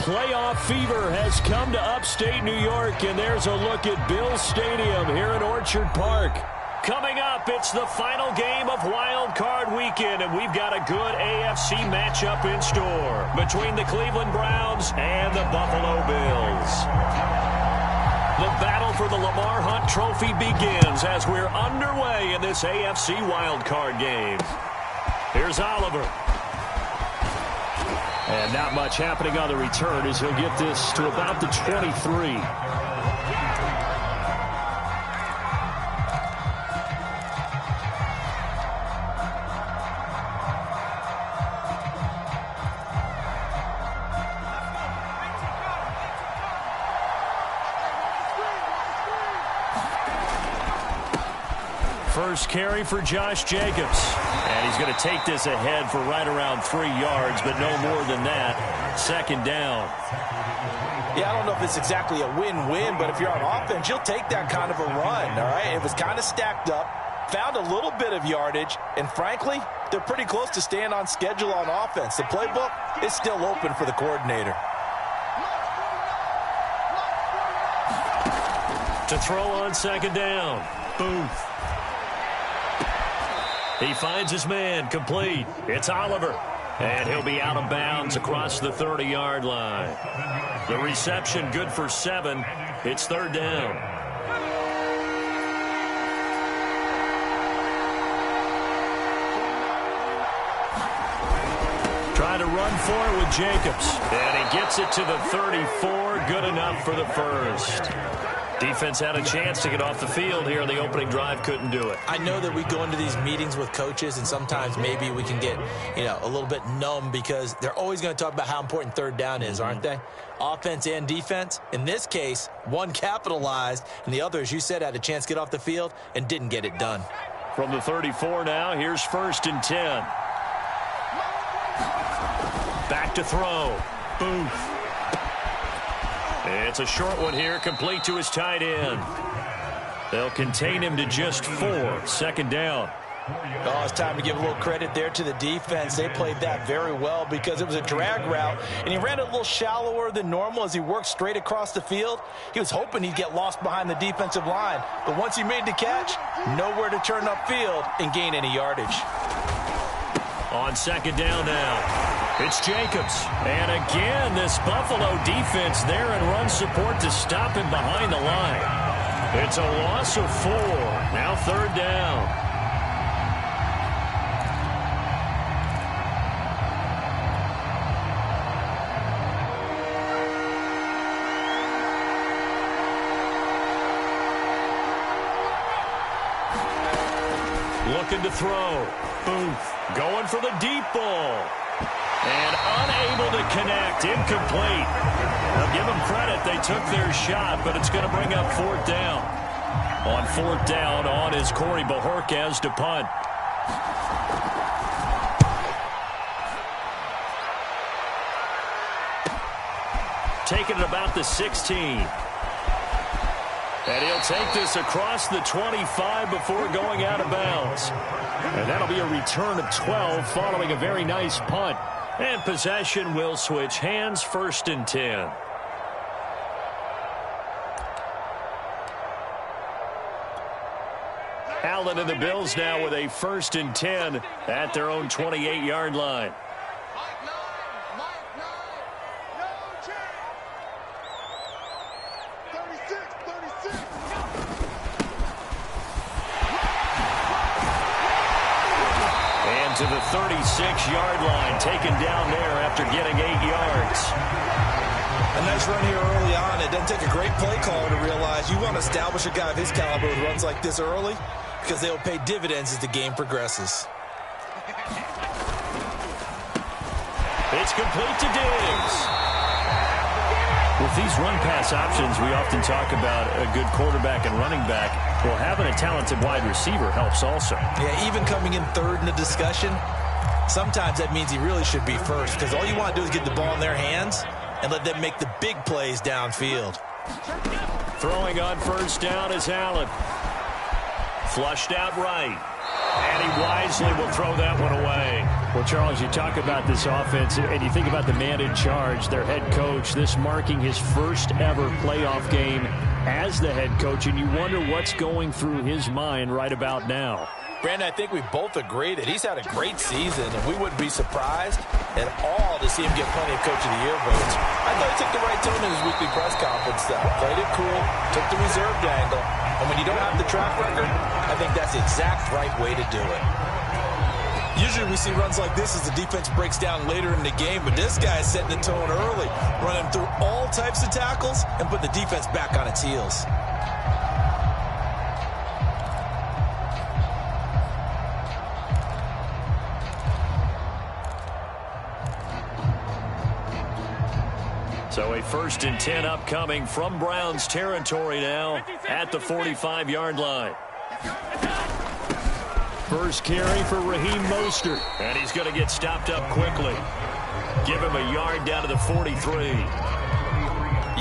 playoff fever has come to upstate New York, and there's a look at Bills Stadium here in Orchard Park. Coming up, it's the final game of Wild Card Weekend, and we've got a good AFC matchup in store between the Cleveland Browns and the Buffalo Bills. The battle for the Lamar Hunt Trophy begins as we're underway in this AFC Wild Card game. Here's Oliver. And not much happening on the return as he'll get this to about the 23. First carry for Josh Jacobs. And he's going to take this ahead for right around 3 yards, but no more than that. Second down. Yeah, I don't know if it's exactly a win-win, but if you're on offense, you'll take that kind of a run, all right? It was kind of stacked up, found a little bit of yardage, and frankly, they're pretty close to staying on schedule on offense. The playbook is still open for the coordinator. To throw on second down. Booth. He finds his man, complete. It's Oliver. And he'll be out of bounds across the 30-yard line. The reception good for 7. It's third down. Trying to run for it with Jacobs. And he gets it to the 34. Good enough for the first. Defense had a chance to get off the field here in the opening drive, couldn't do it. I know that we go into these meetings with coaches, and sometimes maybe we can get, a little bit numb because they're always going to talk about how important third down is, aren't they? Offense and defense. In this case, one capitalized, and the other, as you said, had a chance to get off the field and didn't get it done. From the 34 now, here's 1st and 10. Back to throw. Booth. It's a short one here, complete to his tight end. They'll contain him to just 4. Second down. Oh, it's time to give a little credit there to the defense. They played that very well because it was a drag route, and he ran a little shallower than normal as he worked straight across the field. He was hoping he'd get lost behind the defensive line, but once he made the catch, nowhere to turn upfield and gain any yardage. On second down now. It's Jacobs. And again, this Buffalo defense there in run support to stop him behind the line. It's a loss of 4. Now third down. Looking to throw. Booth going for the deep ball. And unable to connect. Incomplete. I'll give them credit. They took their shot, but it's going to bring up 4th down. On 4th down, on is Corey Bajorquez to punt. Taking it about the 16. And he'll take this across the 25 before going out of bounds. And that'll be a return of 12 following a very nice punt. And possession will switch hands, 1st and 10. Allen and the Bills now with a 1st and 10 at their own 28-yard line. To the 36-yard line, taken down there after getting 8 yards. A nice run here early on. It doesn't take a great play caller to realize you want to establish a guy of his caliber who runs like this early because they will pay dividends as the game progresses. It's complete to Diggs. With these run-pass options, we often talk about a good quarterback and running back. Well, having a talented wide receiver helps also. Yeah, even coming in third in the discussion, sometimes that means he really should be first because all you want to do is get the ball in their hands and let them make the big plays downfield. Throwing on 1st down is Allen. Flushed out right. And he wisely will throw that one away. Well, Charles, you talk about this offense, and you think about the man in charge, their head coach, this marking his first ever playoff game as the head coach, and you wonder what's going through his mind right about now. Brandon, I think we both agree that he's had a great season, and we wouldn't be surprised at all to see him get plenty of Coach of the Year votes. I thought he took the right tone in his weekly press conference, though. Played it cool, took the reserved angle, and when you don't have the track record, I think that's the exact right way to do it. Usually we see runs like this as the defense breaks down later in the game, but this guy is setting the tone early, running through all types of tackles and putting the defense back on its heels. So a 1st and 10 upcoming from Browns territory now at the 45-yard line. First carry for Raheem Mostert, and he's going to get stopped up quickly. Give him a yard down to the 43.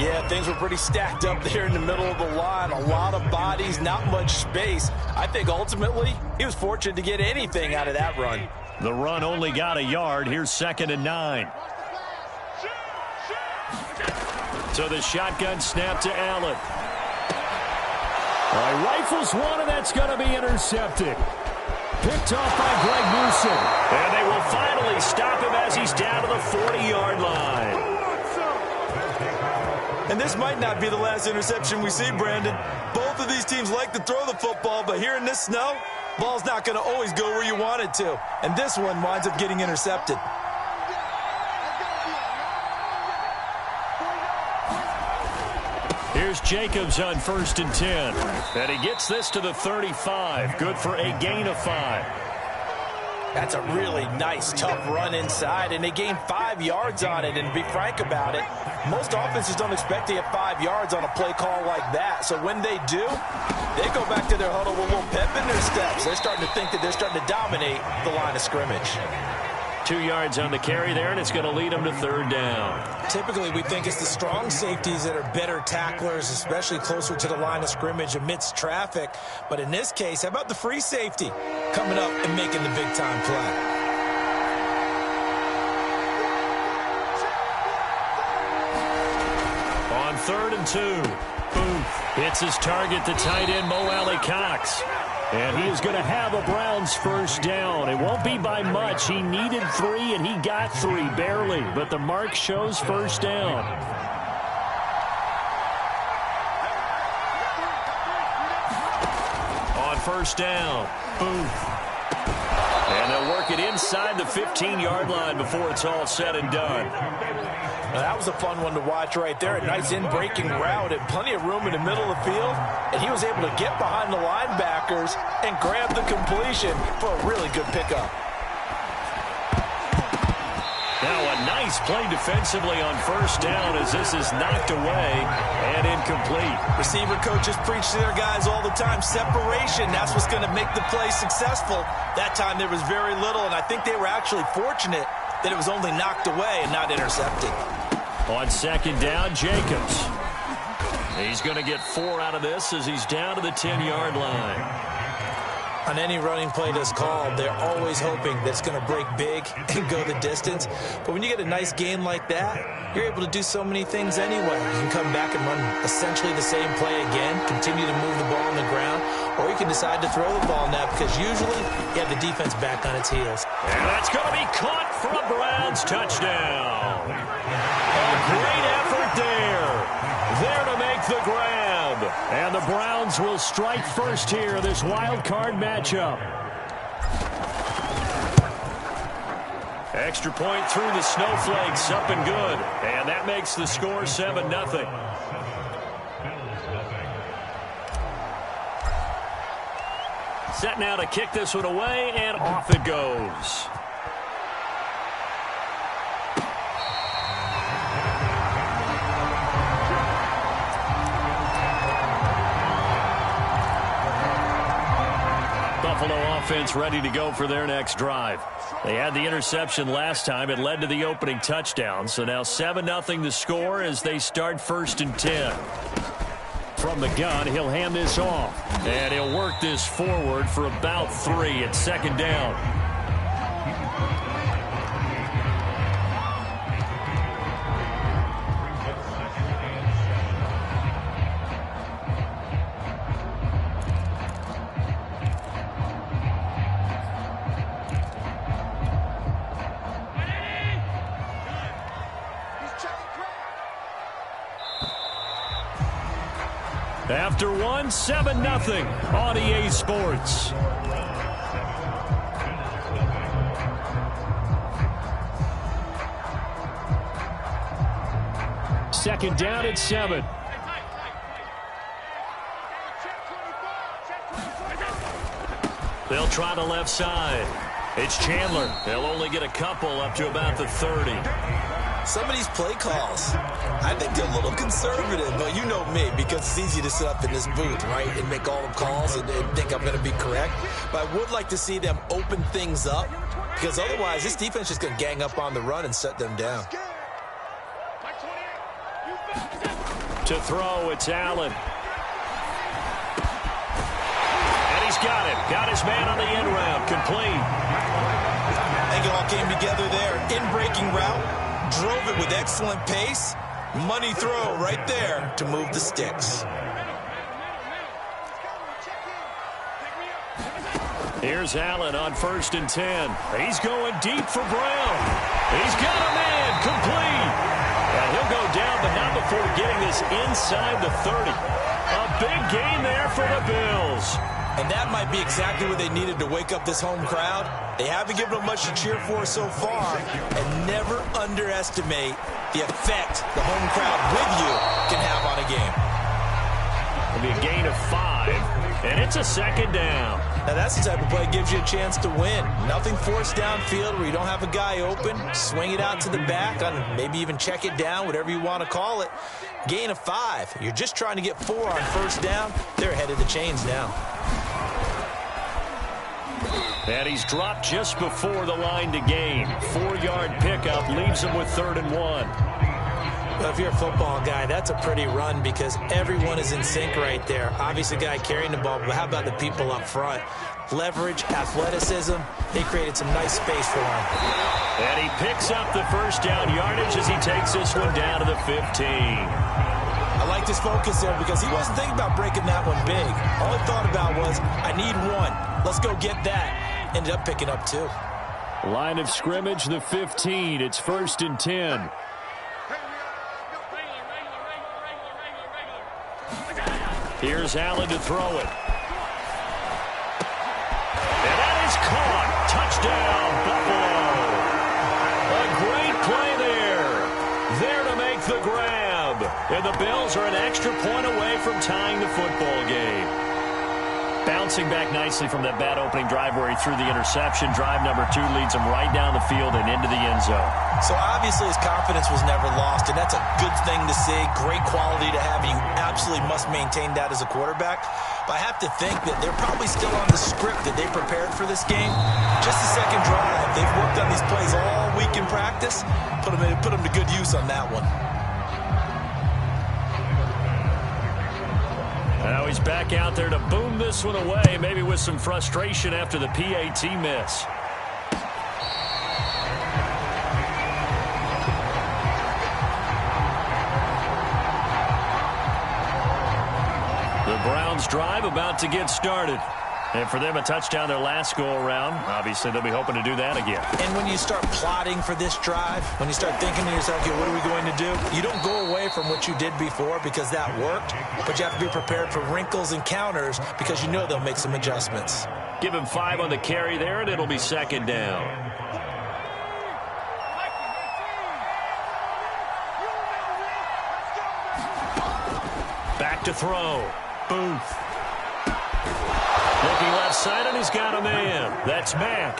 Yeah, things were pretty stacked up there in the middle of the line. A lot of bodies, not much space. I think ultimately he was fortunate to get anything out of that run. The run only got a yard. Here's 2nd and 9. So the shotgun snap to Allen. Rifles one, and that's going to be intercepted. Picked off by Greg Newsom. And they will finally stop him as he's down to the 40-yard line. And this might not be the last interception we see, Brandon. Both of these teams like to throw the football, but here in this snow, ball's not going to always go where you want it to. And this one winds up getting intercepted. Here's Jacobs on 1st and 10. And he gets this to the 35. Good for a gain of 5. That's a really nice, tough run inside, and they gained 5 yards on it. And to be frank about it, most offenses don't expect to get 5 yards on a play call like that. So when they do, they go back to their huddle with a little pep in their steps. They're starting to think that they're starting to dominate the line of scrimmage. 2 yards on the carry there, and it's going to lead them to 3rd down. Typically, we think it's the strong safeties that are better tacklers, especially closer to the line of scrimmage amidst traffic. But in this case, how about the free safety coming up and making the big-time play? On 3rd and 2, Booth hits his target, the tight end, Mo Alley-Cox. And he is going to have a Browns 1st down. It won't be by much. He needed 3, and he got 3, barely. But the mark shows 1st down. On 1st down, Booth. And they'll work it inside the 15-yard line before it's all said and done. Now, that was a fun one to watch right there. A nice in-breaking route and plenty of room in the middle of the field. And he was able to get behind the linebackers and grab the completion for a really good pickup. Now a nice play defensively on 1st down as this is knocked away and incomplete. Receiver coaches preach to their guys all the time. Separation, that's what's going to make the play successful. That time there was very little, and I think they were actually fortunate that it was only knocked away and not intercepted. On 2nd down, Jacobs. He's going to get 4 out of this as he's down to the 10-yard line. On any running play that's called, they're always hoping that it's going to break big and go the distance. But when you get a nice gain like that, you're able to do so many things anyway. You can come back and run essentially the same play again, continue to move the ball on the ground, or you can decide to throw the ball now because usually you have the defense back on its heels. And that's going to be caught for a Browns touchdown. A great effort there. There to make the grab. And the Browns will strike first here in this wild card matchup. Extra point through the snowflakes, up and good. And that makes the score 7-0. Set now to kick this one away, and off it goes. Buffalo offense ready to go for their next drive. They had the interception last time. It led to the opening touchdown. So now 7-0 the score as they start 1st and 10. From the gun, he'll hand this off. And he'll work this forward for about 3 at 2nd down. After one, 7-0 on EA Sports. Second down at 7. They'll try the left side. It's Chandler. They'll only get a couple up to about the 30. Some of these play calls, I think they're a little conservative, but you know me, because it's easy to sit up in this booth, right, and make all the calls and think I'm going to be correct. But I would like to see them open things up, because otherwise this defense is going to gang up on the run and shut them down. To throw, it's Allen. And he's got him. Got his man on the end route. Complete. I think it all came together there. In-breaking route. Drove it with excellent pace. Money throw right there to move the sticks. Here's Allen on 1st and 10. He's going deep for Brown. He's got a man. Complete. And he'll go down, but not before getting this inside the 30. A big gain there for the Bills. And that might be exactly what they needed to wake up this home crowd. They haven't given them much to cheer for so far. And never underestimate the effect the home crowd with you can have on a game. It'll be a gain of 5, and it's a second down. Now that's the type of play that gives you a chance to win. Nothing forced downfield where you don't have a guy open. Swing it out to the back, maybe even check it down, whatever you want to call it. Gain of 5. You're just trying to get 4 on 1st down. They're ahead of the chains now. And he's dropped just before the line to gain. 4-yard pickup leaves him with 3rd and 1. Well, if you're a football guy, that's a pretty run because everyone is in sync right there. Obviously, the guy carrying the ball, but how about the people up front? Leverage, athleticism, they created some nice space for him. And he picks up the 1st down yardage as he takes this one down to the 15. I like this focus there because he wasn't thinking about breaking that one big. All he thought about was, I need 1. Let's go get that. Ended up picking up 2. Line of scrimmage, the 15. It's 1st and 10. Here's Allen to throw it. And that is caught. Touchdown, Buffalo. A great play there. There to make the grab. And the Bills are an extra point away from tying the football game. Bouncing back nicely from that bad opening drive where he threw the interception. Drive number 2 leads him right down the field and into the end zone. So obviously his confidence was never lost, and that's a good thing to see. Great quality to have. You absolutely must maintain that as a quarterback. But I have to think that they're probably still on the script that they prepared for this game. Just the second drive. They've worked on these plays all week in practice. Put them to good use on that one. Now he's back out there to boom this one away, maybe with some frustration after the PAT miss. The Browns drive about to get started. And for them, a touchdown their last go-around. Obviously, they'll be hoping to do that again. And when you start plotting for this drive, when you start thinking to yourself, okay, what are we going to do? You don't go away from what you did before because that worked, but you have to be prepared for wrinkles and counters because you know they'll make some adjustments. Give him 5 on the carry there, and it'll be 2nd down. Back to throw. Booth. Looking left side, and he's got a man. That's Mack.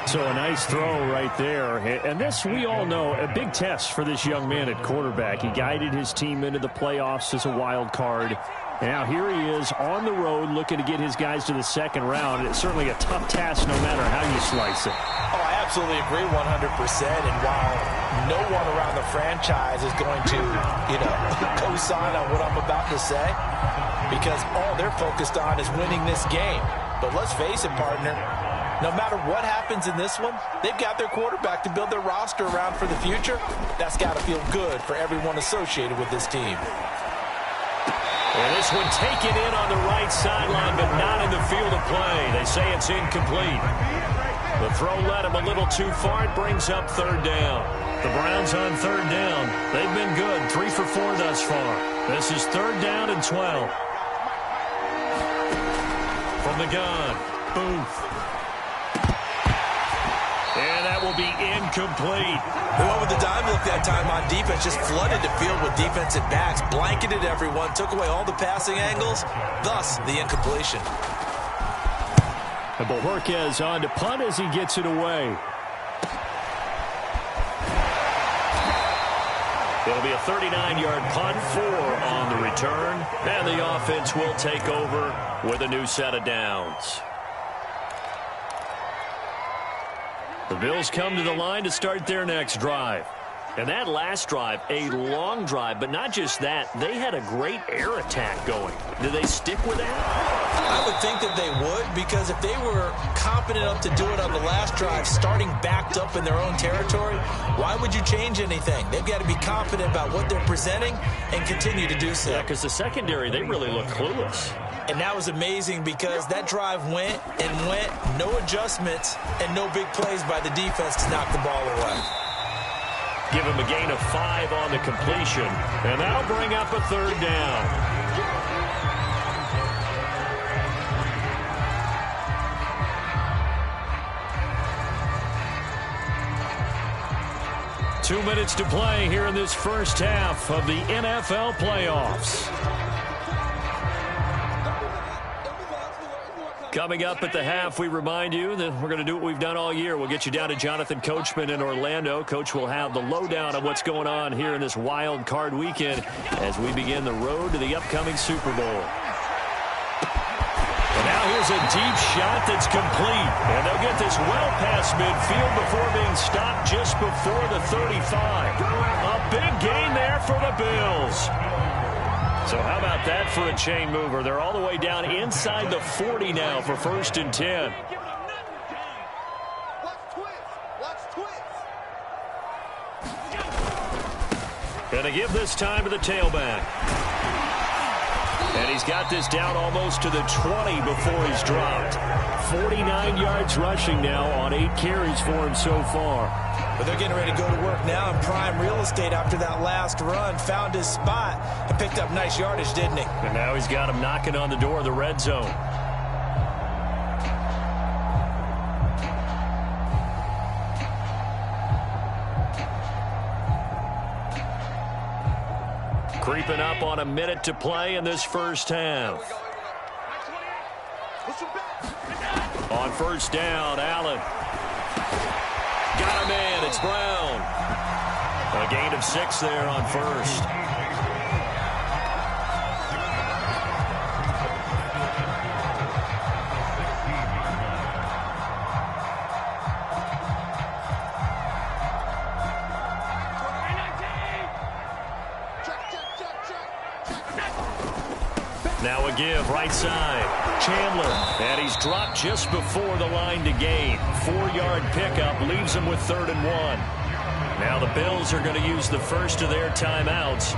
So a nice throw right there. And this, we all know, a big test for this young man at quarterback. He guided his team into the playoffs as a wild card. And now here he is on the road looking to get his guys to the 2nd round. It's certainly a tough task no matter how you slice it. Oh, I absolutely agree 100%. And while no one around the franchise is going to, co-sign on what I'm about to say, because all they're focused on is winning this game. But let's face it, partner, no matter what happens in this one, they've got their quarterback to build their roster around for the future. That's got to feel good for everyone associated with this team. And this one taken in on the right sideline, but not in the field of play. They say it's incomplete. The throw led him a little too far. It brings up 3rd down. The Browns on 3rd down. They've been good. 3 for 4 thus thus far. This is 3rd down and 12. From the gun, Booth. And that will be incomplete. They went with the dime look that time on defense, just flooded the field with defensive backs, blanketed everyone, took away all the passing angles, thus the incompletion. And Bohorquez on to punt as he gets it away. It'll be a 39-yard punt, 4 on the return, and the offense will take over with a new set of downs. The Bills come to the line to start their next drive. And that last drive, a long drive, but not just that. They had a great air attack going. Do they stick with that? I would think that they would, because if they were competent enough to do it on the last drive, starting backed up in their own territory, why would you change anything? They've got to be confident about what they're presenting and continue to do so. Yeah, because the secondary, they really look clueless. And that was amazing because that drive went and went, no adjustments, and no big plays by the defense to knock the ball away. Give him a gain of 5 on the completion, and that'll bring up a 3rd down. Two minutes to play here in this first half of the NFL playoffs. Coming up at the half, we remind you that we're going to do what we've done all year. We'll get you down to Jonathan Coachman in Orlando. Coach will have the lowdown on what's going on here in this wild card weekend as we begin the road to the upcoming Super Bowl. And now here's a deep shot that's complete. And they'll get this well past midfield before being stopped just before the 35. A big gain there for the Bills. So how about that for a chain mover? They're all the way down inside the 40 now for 1st and 10. Gonna give this time to the tailback. And he's got this down almost to the 20 before he's dropped. 49 yards rushing now on 8 carries for him so far. But they're getting ready to go to work now in prime real estate after that last run. Found his spot and picked up nice yardage, didn't he? And now he's got him knocking on the door of the red zone. Creeping up on a minute to play in this first half. On 1st down, Allen. Got him in. It's Brown. A gain of 6 there on 1st. Now a give, right side. Chandler, and he's dropped just before the line to gain. 4-yard pickup leaves him with 3rd and 1. Now the Bills are going to use the first of their timeouts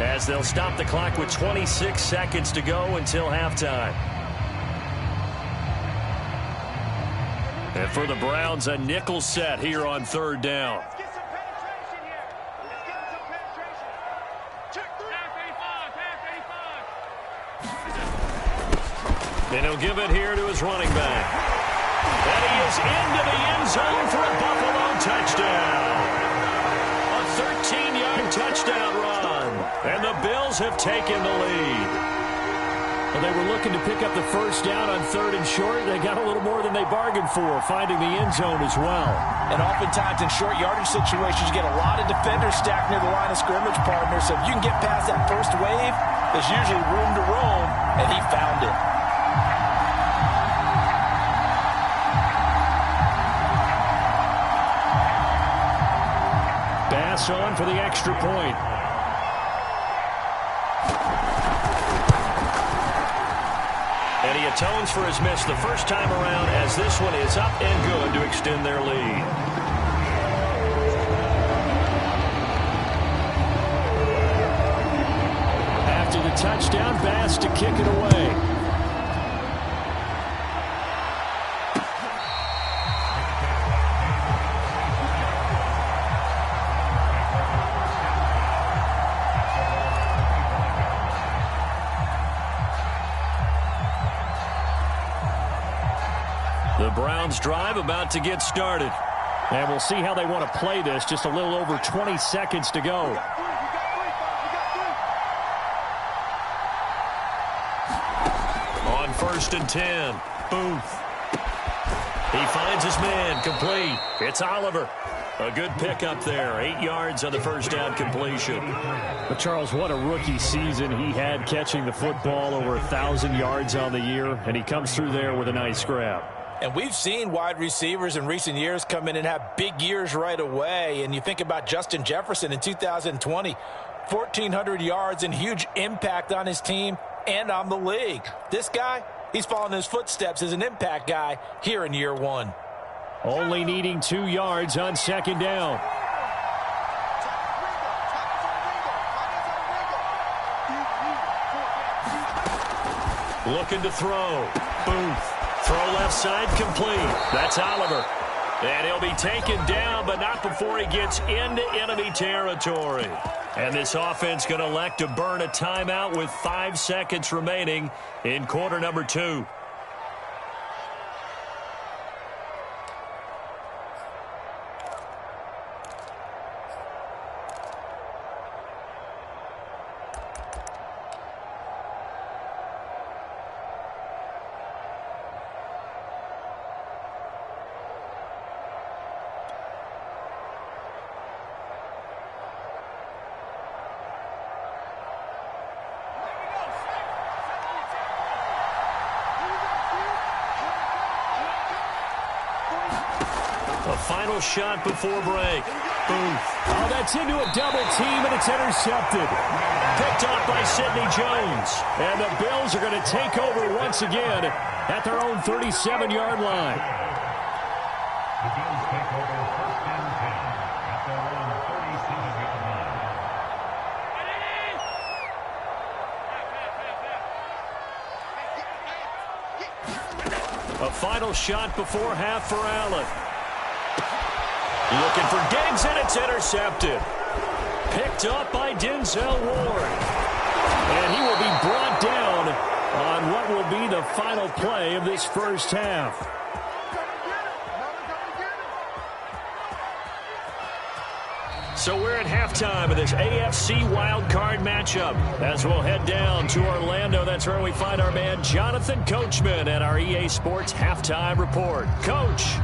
as they'll stop the clock with 26 seconds to go until halftime. And for the Browns, a nickel set here on 3rd down. And he'll give it here to his running back. And he is into the end zone for a Buffalo touchdown. A 13-yard touchdown run. And the Bills have taken the lead. Well, they were looking to pick up the first down on 3rd and short. They got a little more than they bargained for, finding the end zone as well. And oftentimes in short yardage situations, you get a lot of defenders stacked near the line of scrimmage, partner. So if you can get past that first wave, there's usually room to roam, and he found it. Bass on for the extra point. And he atones for his miss the first time around as this one is up and good to extend their lead. After the touchdown, Bass to kick it away. The Browns drive about to get started. And we'll see how they want to play this. Just a little over 20 seconds to go. On 1st and 10, Booth. He finds his man, complete. It's Oliver. A good pickup there. 8 yards on the first down completion. But Charles, what a rookie season he had catching the football, over 1,000 yards on the year, and he comes through there with a nice grab. And we've seen wide receivers in recent years come in and have big years right away. And you think about Justin Jefferson in 2020, 1,400 yards and huge impact on his team and on the league. This guy, he's following his footsteps as an impact guy here in year 1. Only needing 2 yards on 2nd down. Looking to throw. Booth. Throw left side, complete. That's Oliver. And he'll be taken down, but not before he gets into enemy territory. And this offense going to elect to burn a timeout with 5 seconds remaining in quarter number 2. A final shot before break. Booth. Oh, that's into a double team, and it's intercepted. Picked off by Sidney Jones. And the Bills are going to take over once again at their own 37-yard line. The Bills take over 1st and 10 at their own 37-yard line. A final shot before half for Allen. Looking for Diggs, and it's intercepted. Picked up by Denzel Ward. And he will be brought down on what will be the final play of this first half. So we're at halftime of this AFC wildcard matchup as we'll head down to Orlando. That's where we find our man Jonathan Coachman at our EA Sports Halftime Report. Coach.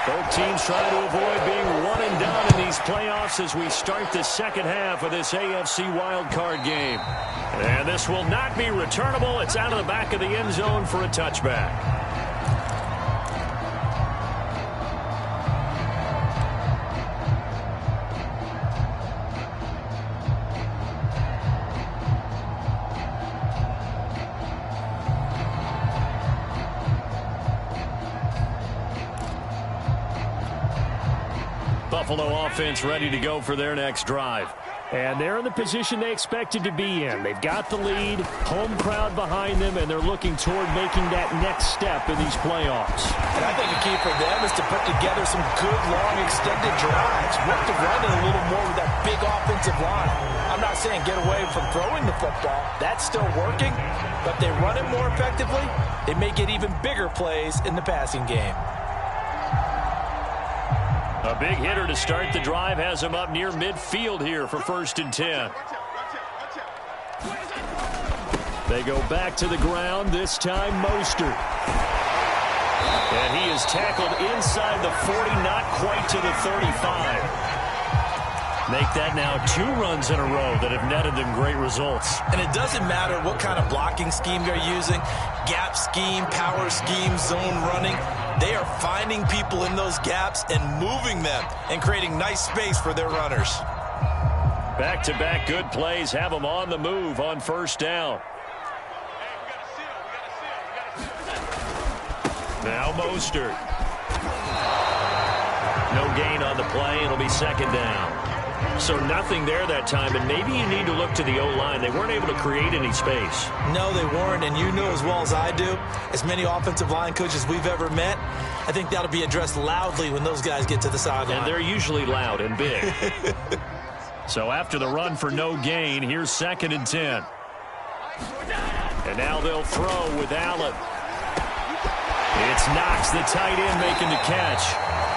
Both teams trying to avoid being one and done in these playoffs as we start the second half of this AFC wildcard game. And this will not be returnable. It's out of the back of the end zone for a touchback. Buffalo offense ready to go for their next drive. And they're in the position they expected to be in. They've got the lead, home crowd behind them, and they're looking toward making that next step in these playoffs. And I think the key for them is to put together some good, long, extended drives. Work to run it a little more with that big offensive line. I'm not saying get away from throwing the football. That's still working. But if they run it more effectively, they may get even bigger plays in the passing game. A big hitter to start the drive has him up near midfield here for 1st and 10. They go back to the ground, this time Mostert. And he is tackled inside the 40, not quite to the 35. Make that now 2 runs in a row that have netted them great results. And it doesn't matter what kind of blocking scheme they're using, gap scheme, power scheme, zone running. They are finding people in those gaps and moving them and creating nice space for their runners. Back-to-back good plays have them on the move on 1st down. Now Mostert. No gain on the play. It'll be 2nd down. So nothing there that time, and maybe you need to look to the O-line. They weren't able to create any space. No, they weren't, and you know as well as I do, as many offensive line coaches we've ever met, I think that'll be addressed loudly when those guys get to the sideline. And they're usually loud and big. So after the run for no gain, here's 2nd and 10. And now they'll throw with Allen. It's Knox, the tight end, making the catch.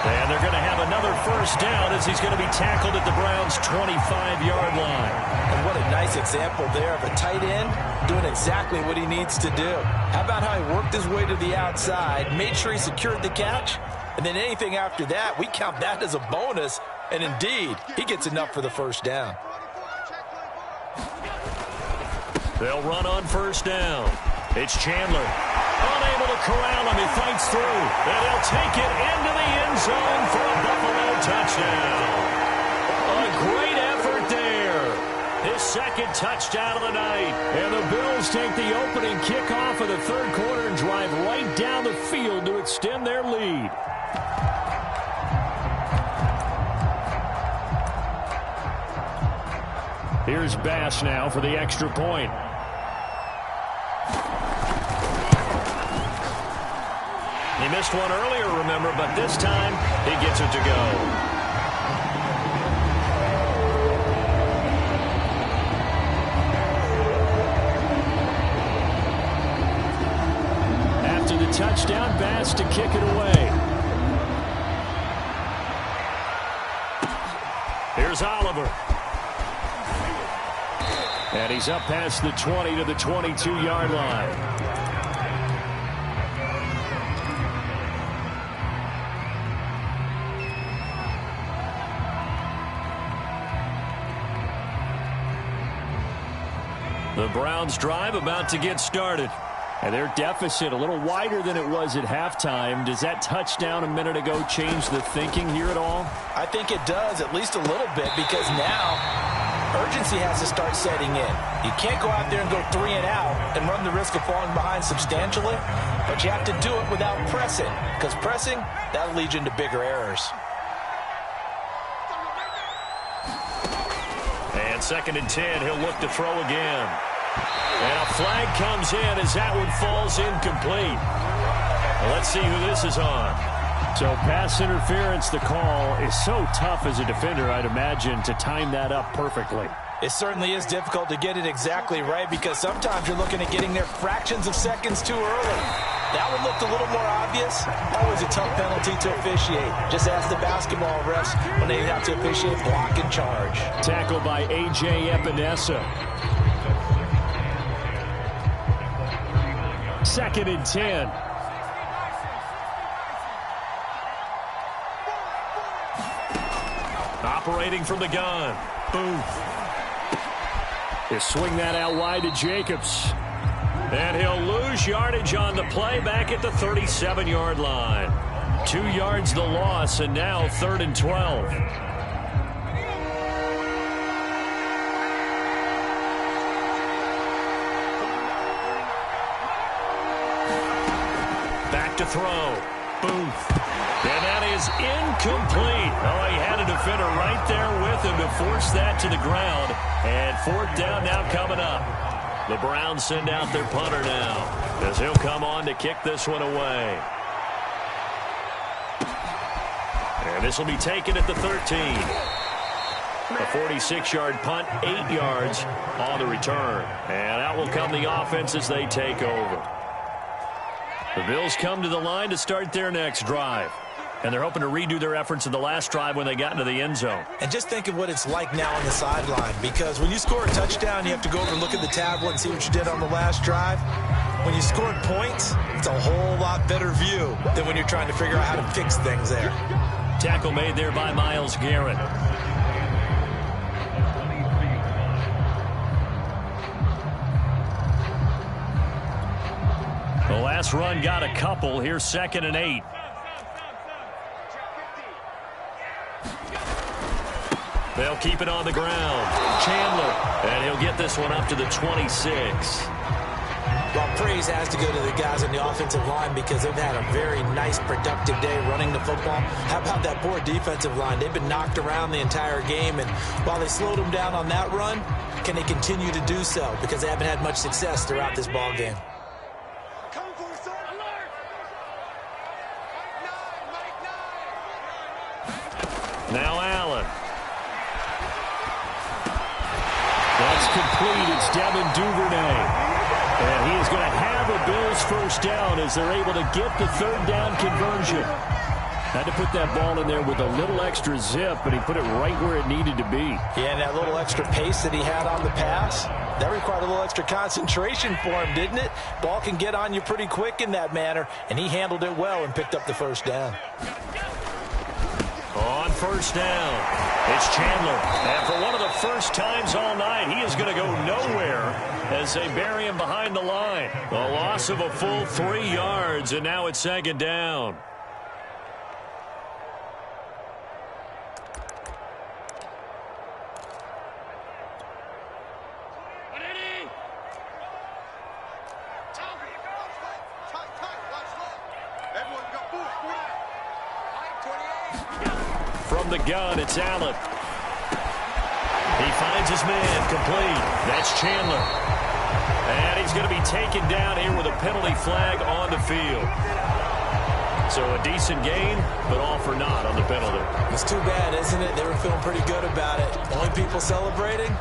And they're going to have another first down as he's going to be tackled at the Browns' 25-yard line. And what a nice example there of a tight end doing exactly what he needs to do. How about how he worked his way to the outside, made sure he secured the catch, and then anything after that, we count that as a bonus. And indeed, he gets enough for the first down. They'll run on first down. It's Chandler. Unable to corral him. He fights through. And he'll take it into the end zone for a Buffalo touchdown. A great effort there. His 2nd touchdown of the night. And the Bills take the opening kickoff of the 3rd quarter and drive right down the field to extend their lead. Here's Bass now for the extra point. He missed one earlier, remember, but this time he gets it to go. After the touchdown, Bass to kick it away. Here's Oliver. And he's up past the 20 to the 22-yard line. The Browns drive about to get started. And their deficit a little wider than it was at halftime. Does that touchdown a minute ago change the thinking here at all? I think it does, at least a little bit, because now urgency has to start setting in. You can't go out there and go 3 and out and run the risk of falling behind substantially, but you have to do it without pressing, because pressing, that'll lead you into bigger errors. And 2nd and 10, he'll look to throw again. And a flag comes in as that one falls incomplete. Well, let's see who this is on. So pass interference, the call is so tough as a defender, I'd imagine, to time that up perfectly. It certainly is difficult to get it exactly right because sometimes you're looking at getting there fractions of seconds too early. That one looked a little more obvious. Always a tough penalty to officiate. Just ask the basketball refs when they have to officiate block and charge. Tackled by A.J. Epinesa. 2nd and 10. Operating from the gun. Booth. He'll swing that out wide to Jacobs. And he'll lose yardage on the play back at the 37-yard line. 2 yards the loss, and now 3rd and 12. Back to throw. Booth. And that is incomplete. Oh, he had a defender right there with him to force that to the ground. And 4th down now coming up. The Browns send out their punter now as he'll come on to kick this one away. And this will be taken at the 13. A 46-yard punt, 8 yards on the return. And out will come the offense as they take over. The Bills come to the line to start their next drive. And they're hoping to redo their efforts in the last drive when they got into the end zone. And just think of what it's like now on the sideline, because when you score a touchdown, you have to go over and look at the tablet and see what you did on the last drive. When you scored points, it's a whole lot better view than when you're trying to figure out how to fix things there. Tackle made there by Myles Garrett. The last run got a couple. Here's 2nd and 8. They'll keep it on the ground. Chandler. And he'll get this one up to the 26. Well, praise has to go to the guys on the offensive line because they've had a very nice, productive day running the football. How about that poor defensive line? They've been knocked around the entire game, and while they slowed them down on that run, can they continue to do so? Because they haven't had much success throughout this ball game. Now Allen. That's complete. It's Devin Duvernay. And he is going to have a Bills first down as they're able to get the third down conversion. Had to put that ball in there with a little extra zip, but he put it right where it needed to be. Yeah, and that little extra pace that he had on the pass, that required a little extra concentration for him, didn't it? Ball can get on you pretty quick in that manner, and he handled it well and picked up the first down. On first down, it's Chandler. And for one of the first times all night, he is going to go nowhere as they bury him behind the line. A loss of a full 3 yards, and now it's second down. From the gun, it's Allen. He finds his man, complete. That's Chandler. And he's going to be taken down here with a penalty flag on the field. So a decent gain, but all for naught on the penalty. It's too bad, isn't it? They were feeling pretty good about it. Only people celebrating,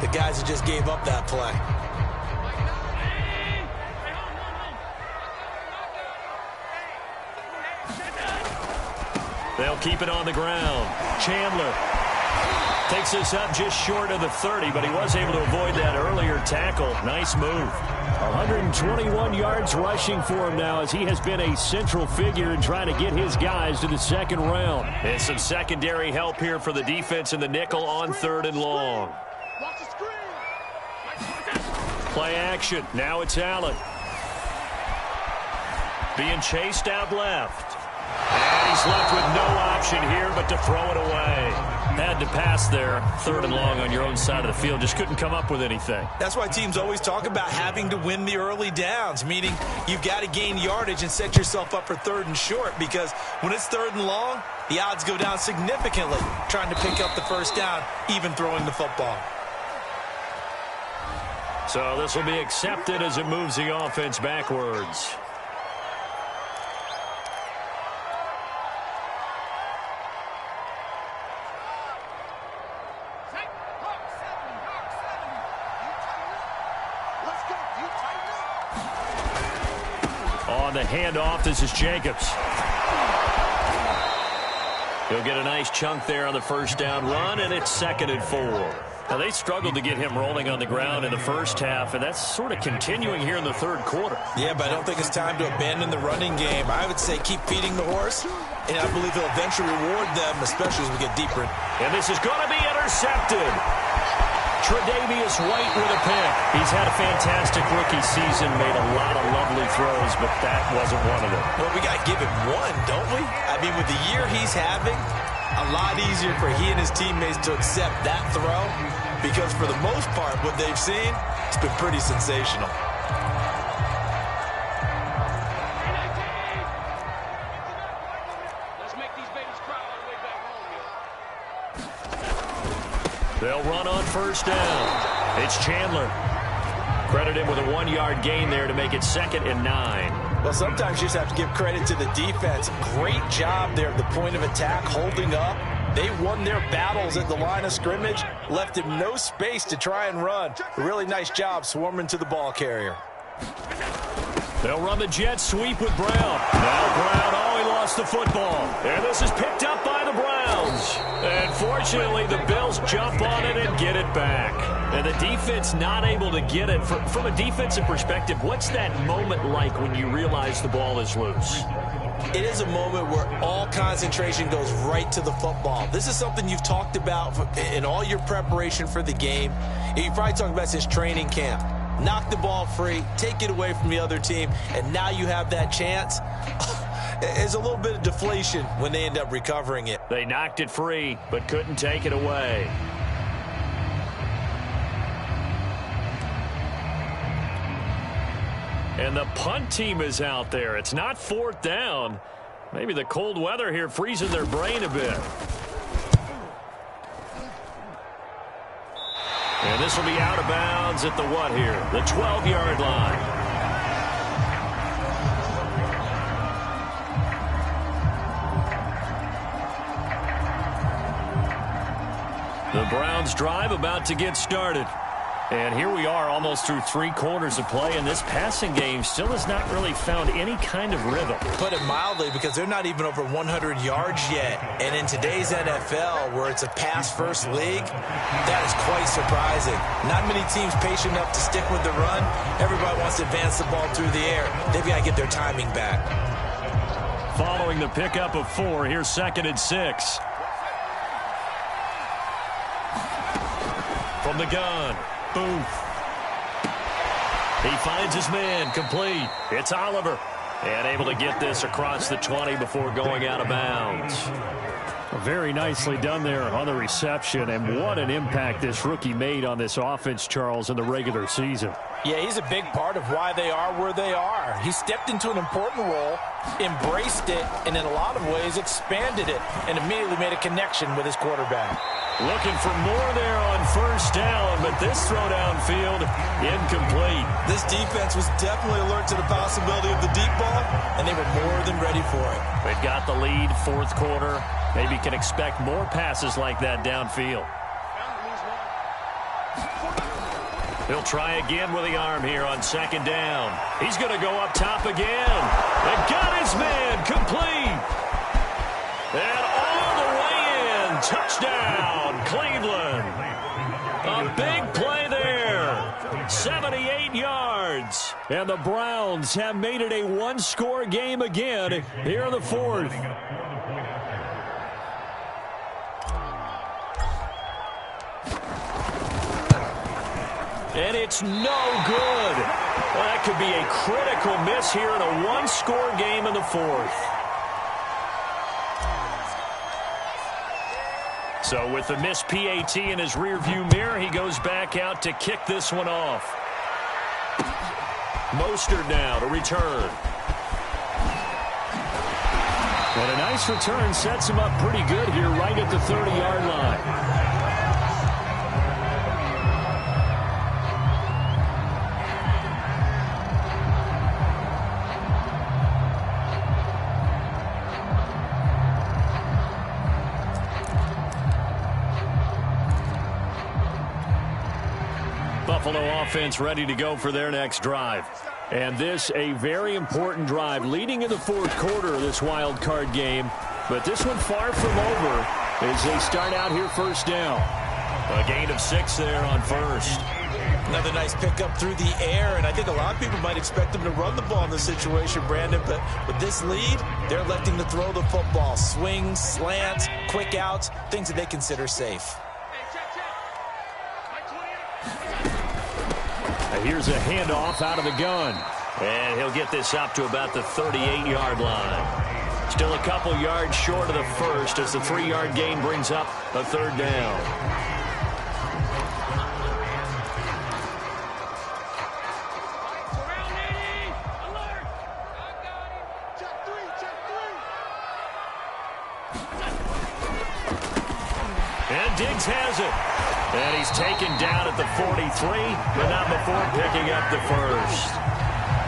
the guys who just gave up that play. They'll keep it on the ground. Chandler takes this up just short of the 30, but he was able to avoid that earlier tackle. Nice move. 121 yards rushing for him now as he has been a central figure in trying to get his guys to the second round. And some secondary help here for the defense in the nickel on 3rd and long. Play action. Now it's Allen. Being chased out left. And he's left with no option here but to throw it away. Had to pass there, 3rd and long on your own side of the field. Just couldn't come up with anything. That's why teams always talk about having to win the early downs, meaning you've got to gain yardage and set yourself up for 3rd and short, because when it's 3rd and long, the odds go down significantly trying to pick up the first down, even throwing the football. So this will be accepted as it moves the offense backwards. On the handoff, this is Jacobs. He'll get a nice chunk there on the first down run, and it's 2nd and 4. Now, they struggled to get him rolling on the ground in the first half, and that's sort of continuing here in the 3rd quarter. Yeah, but I don't think it's time to abandon the running game. I would say keep feeding the horse, and I believe he'll eventually reward them, especially as we get deeper. And this is going to be intercepted. Tre'Davious White with a pick. He's had a fantastic rookie season, made a lot of lovely throws, but that wasn't one of them. Well, we got to give him one, don't we? I mean, with the year he's having, a lot easier for he and his teammates to accept that throw, because for the most part, what they've seen, it's been pretty sensational. They'll run on first down. It's Chandler. Credit him with a 1-yard gain there to make it 2nd and 9. Well, sometimes you just have to give credit to the defense. Great job there at the point of attack, holding up. They won their battles at the line of scrimmage, left him no space to try and run. A really nice job swarming to the ball carrier. They'll run the jet sweep with Brown. Now Brown, he lost the football. And this is picked up by the Browns. And fortunately, the Bills jump on it and get it back. And the defense not able to get it. From a defensive perspective, what's that moment like when you realize the ball is loose? It is a moment where all concentration goes right to the football. This is something you've talked about in all your preparation for the game. You've probably talked about since training camp. Knock the ball free, take it away from the other team, and now you have that chance. There's a little bit of deflation when they end up recovering it. They knocked it free, but couldn't take it away. And the punt team is out there. It's not fourth down. Maybe the cold weather here freezing their brain a bit. And this will be out of bounds at the what here? The 12-yard line. The Browns drive about to get started. And here we are almost through 3 quarters of play, and this passing game still has not really found any kind of rhythm. Put it mildly, because they're not even over 100 yards yet. And in today's NFL, where it's a pass-first league, that is quite surprising. Not many teams patient enough to stick with the run. Everybody wants to advance the ball through the air. They've got to get their timing back. Following the pickup of 4, here's 2nd and 6. From the gun. Booth. He finds his man, complete. It's Oliver. And able to get this across the 20 before going out of bounds. Very nicely done there on the reception. And what an impact this rookie made on this offense, Charles, in the regular season. Yeah, he's a big part of why they are where they are. He stepped into an important role, embraced it, and in a lot of ways expanded it, and immediately made a connection with his quarterback. Looking for more there on first down, but this throw downfield, incomplete. This defense was definitely alert to the possibility of the deep ball, and they were more than ready for it. They've got the lead, 4th quarter. Maybe can expect more passes like that downfield. He'll try again with the arm here on 2nd down. He's going to go up top again. And got his man, complete. And all the way in, touchdown, Cleveland. A big play there, 78 yards. And the Browns have made it a 1-score game again here in the 4th. And it's no good. Well, that could be a critical miss here in a 1-score game in the 4th. So with the missed PAT in his rearview mirror, he goes back out to kick this one off. Mostert now to return. And a nice return sets him up pretty good here right at the 30-yard line. Buffalo offense ready to go for their next drive. And this a very important drive leading in the 4th quarter of this wild card game. But this one far from over as they start out here first down. A gain of 6 there on first. Another nice pickup through the air, and I think a lot of people might expect them to run the ball in this situation, Brandon, but with this lead, they're electing to throw the football. Swings, slants, quick outs, things that they consider safe. Here's a handoff out of the gun. And he'll get this up to about the 38-yard line. Still a couple yards short of the first as the 3-yard gain brings up a 3rd down. And Diggs has it. And he's taken down at the 43, but not before picking up the first.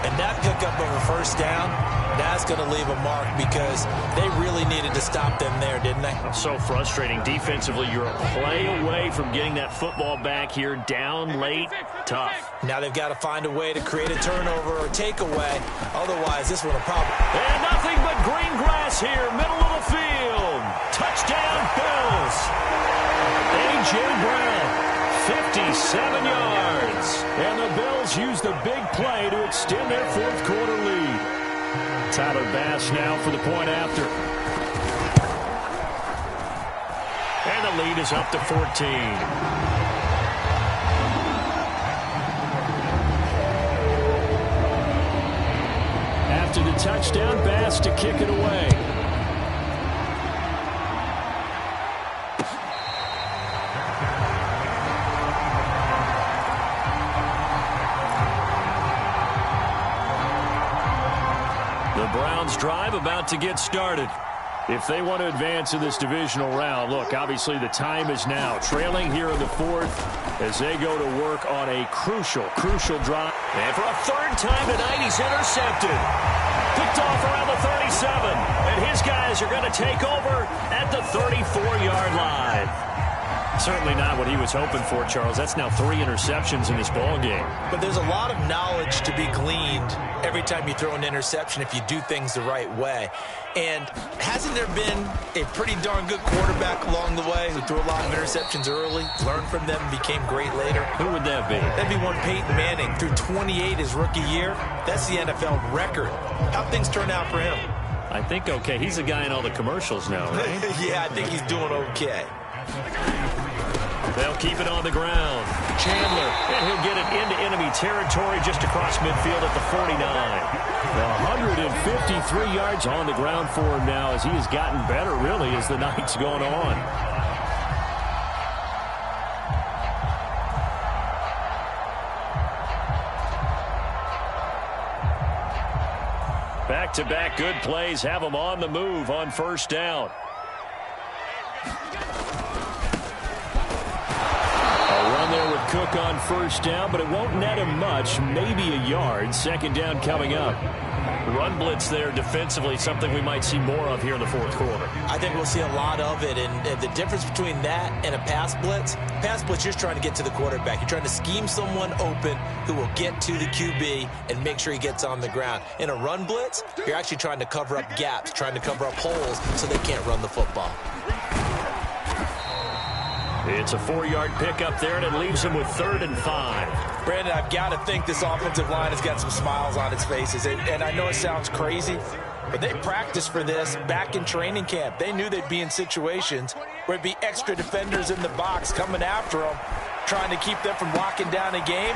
And that pickup of a first down, that's going to leave a mark because they really needed to stop them there, didn't they? So frustrating. Defensively, you're a play away from getting that football back here down late. Tough. Now they've got to find a way to create a turnover or takeaway. Otherwise, this one will probably... And nothing but green grass here, middle of the field. Touchdown, Bills. A.J. Brown, 57 yards. And the Bills use the big play to extend their 4th quarter lead. Tyler Bass now for the point after. And the lead is up to 14. After the touchdown, Bass to kick it away. The Browns drive about to get started. If they want to advance in this divisional round, look, obviously the time is now. Trailing here in the fourth as they go to work on a crucial drive. And for a third time tonight, he's intercepted. Picked off around the 37. And his guys are going to take over at the 34-yard line. Certainly not what he was hoping for, Charles. That's now 3 interceptions in this ball game. But there's a lot of knowledge to be gleaned every time you throw an interception if you do things the right way. And hasn't there been a pretty darn good quarterback along the way who threw a lot of interceptions early, learned from them, and became great later? Who would that be? That'd be one Peyton Manning. Threw 28 his rookie year. That's the NFL record. How'd things turn out for him? I think okay. He's the guy in all the commercials now, right? Yeah, I think he's doing okay. They'll keep it on the ground. Chandler, and he'll get it into enemy territory just across midfield at the 49. 153 yards on the ground for him now as he has gotten better, really, as the night's gone on. Back-to-back good plays have him on the move on first down. There with Cook on first down, but it won't net him much, maybe a yard. Second down coming up. Run blitz there defensively, something we might see more of here in the fourth quarter. I think we'll see a lot of it, and the difference between that and a pass blitz, you're trying to get to the quarterback. You're trying to scheme someone open who will get to the QB and make sure he gets on the ground. In a run blitz, you're actually trying to cover up gaps, trying to cover up holes so they can't run the football. It's a 4-yard pickup there, and it leaves him with 3rd and 5. Brandon, I've got to think this offensive line has got some smiles on its faces. And I know it sounds crazy, but they practiced for this back in training camp. They knew they'd be in situations where it'd be extra defenders in the box coming after them, trying to keep them from locking down a game.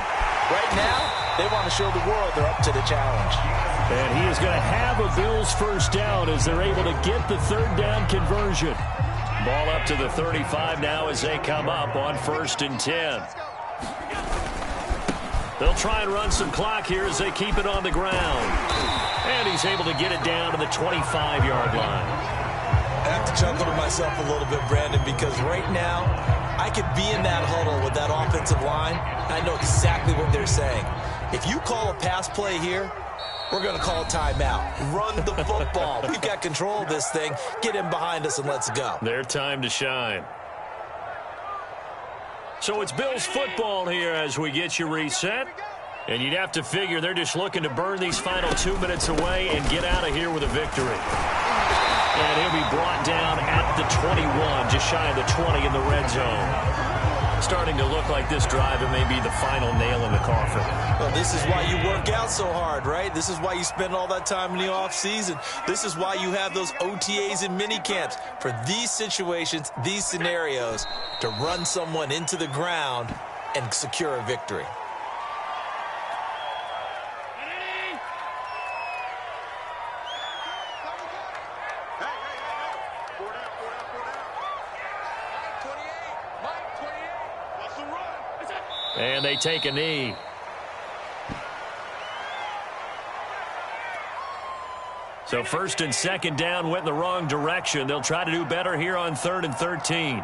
Right now, they want to show the world they're up to the challenge. And he is going to have a Bills first down as they're able to get the 3rd down conversion. Ball up to the 35 now as they come up on 1st and 10. They'll try and run some clock here as they keep it on the ground. And he's able to get it down to the 25-yard line. I have to chuckle to myself a little bit, Brandon, because right now I could be in that huddle with that offensive line. I know exactly what they're saying. If you call a pass play here, we're going to call a timeout. Run the football. We've got control of this thing. Get him behind us and let's go. Their time to shine. So it's Bills football here as we get you reset. And you'd have to figure they're just looking to burn these final 2 minutes away and get out of here with a victory. And he'll be brought down at the 21, just shy of the 20 in the red zone. Starting to look like this drive, it may be the final nail in the coffin. Well, this is why you work out so hard, right? This is why you spend all that time in the offseason. This is why you have those OTAs and mini camps for these situations, these scenarios, to run someone into the ground and secure a victory. And they take a knee. So 1st and 2nd down went in the wrong direction. They'll try to do better here on 3rd and 13.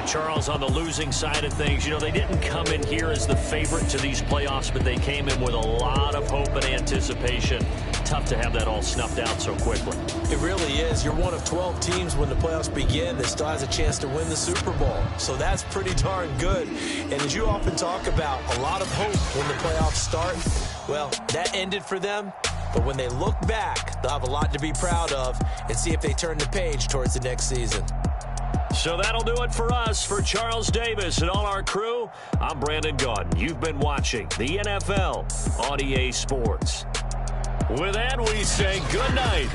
Charles, on the losing side of things, you know, they didn't come in here as the favorite to these playoffs, but they came in with a lot of hope and anticipation. Tough to have that all snuffed out so quickly. It really is. You're one of 12 teams when the playoffs begin that still has a chance to win the Super Bowl. So that's pretty darn good. And as you often talk about, a lot of hope when the playoffs start. Well, that ended for them. But when they look back, they'll have a lot to be proud of and see if they turn the page towards the next season. So that'll do it for us. For Charles Davis and all our crew, I'm Brandon Gaudin. You've been watching the NFL on EA Sports. With that, we say good night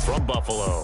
from Buffalo.